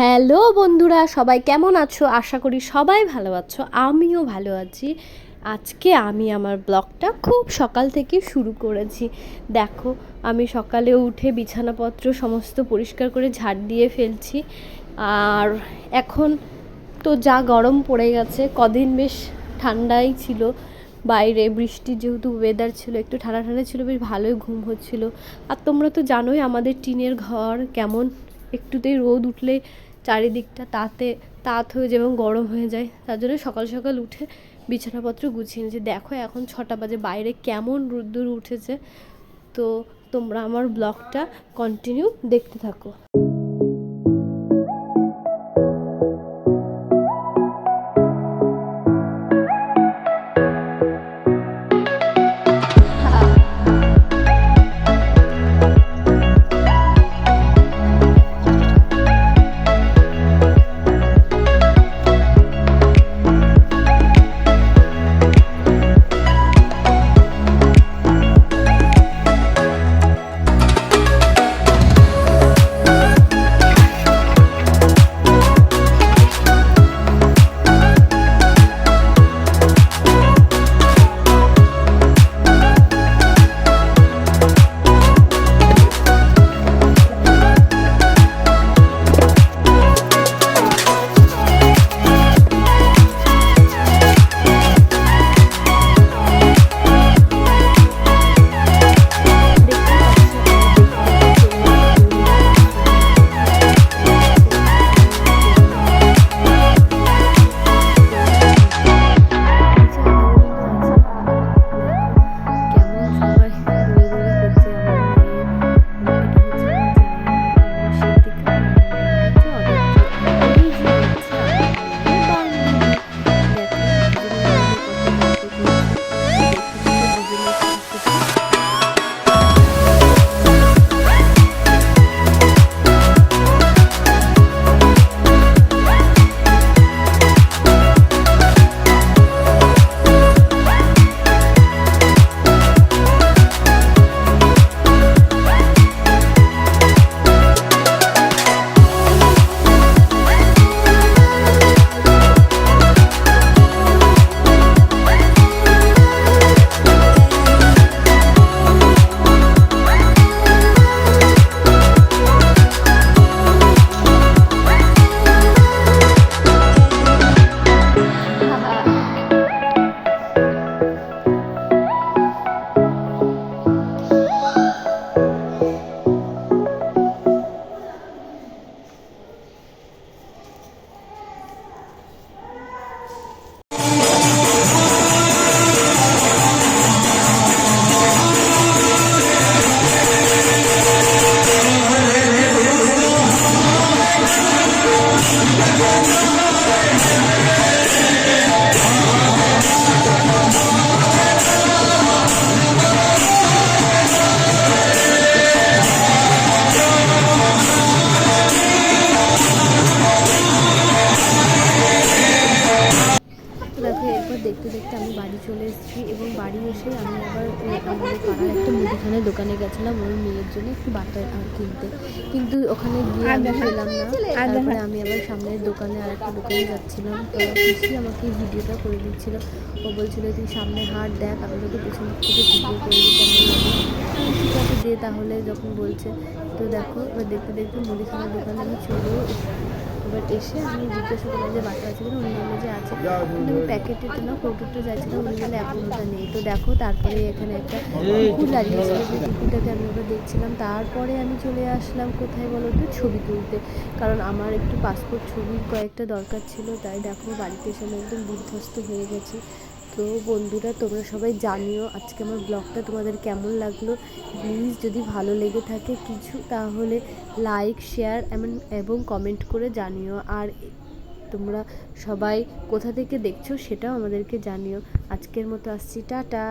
Hello বন্ধুরা, সবাই কেমন আছো? আশা করি সবাই ভালো আছো। আমিও ভালো আছি। আজকে আমি আমার ব্লগটা খুব সকাল থেকে শুরু করেছি। দেখো, আমি সকালে উঠে বিছানাপত্র সমস্ত পরিষ্কার করে ঝাড় দিয়ে ফেলছি। আর এখন তো যা গরম পড়ে গেছে, কদিন বেশ ঠান্ডাই ছিল। বাইরে বৃষ্টি যেহেতু ওয়েদার ছিল, একটু ঠান্ডা ঠান্ডা ছিল, বেশ ভালোই ঘুম হচ্ছিল। আর তোমরা তো জানোই আমাদের টিনের ঘর কেমন, একটুতেই রোদ উঠলে চারিদিকটা তাত হয়ে যায় এবং গরম হয়ে যায়। তার জন্য সকাল সকাল উঠে বিছানাপত্র গুছিয়ে নিয়েছি। দেখো এখন 6টা বাজে, বাইরে কেমন রোদ্দুর উঠেছে। তো তোমরা আমার ব্লগটা কন্টিনিউ দেখতে থাকো। দেখো, এরপর দেখতে দেখতে আমি বাড়ি চলে এসেছি এবং বাড়ি এসে আমি আবার আমাদের পাড়ার একটা মুদিখানার দোকানে গেছিলাম ওর মেয়ের জন্য একটু বাটার কিনতে, কিন্তু ওখানে গিয়ে আমি পেলাম না। তারপরে আমি আবার সামনের দোকানে আর একটা দোকানে যাচ্ছিলাম। তো খুশি আমাকে ভিডিওটা করে দিচ্ছিল। ও বলছিল তুই সামনে হাট দেখ, আমি তোকে পেছন থেকে ভিডিও করে দিই কেমন লাগে। ঠিক আছে দে তাহলে যখন বলছে। তো দেখো, এবার দেখতে দেখতে মুদিখানার দোকানে আমি চলেও এবার এসে আমি জিজ্ঞাসা করলাম যে বাটা আছে কিনা। উনি বললো যে আছে, কিন্তু আমি প্যাকেটেতে না কৌটোটা চাইছিলাম। উনি বলে এখন ওটা নেই। তো দেখো, তারপরে এখানে একটা কুকুর লাগিয়েছিল, যে কুকুরটাকে আমি ওটা দেখছিলাম। তারপরে আমি চলে আসলাম কোথায় বলো তো, ছবি তুলতে, কারণ আমার একটু পাসপোর্ট ছবির কয়েকটা দরকার ছিল। তাই দেখো বাড়িতে এসে আমি একদম বিধ্বস্ত হয়ে গেছি। তো বন্ধুরা, তোমরা সবাই জানিও আজকে আমার ব্লগটা তোমাদের কেমন লাগলো। প্লিজ যদি ভালো লেগে থাকে কিছু, তাহলে লাইক শেয়ার এবং কমেন্ট করে জানিও। আর তোমরা সবাই কোথা থেকে দেখছো সেটাও আমাদেরকে জানিও। আজকের মতো আসছি, টাটা।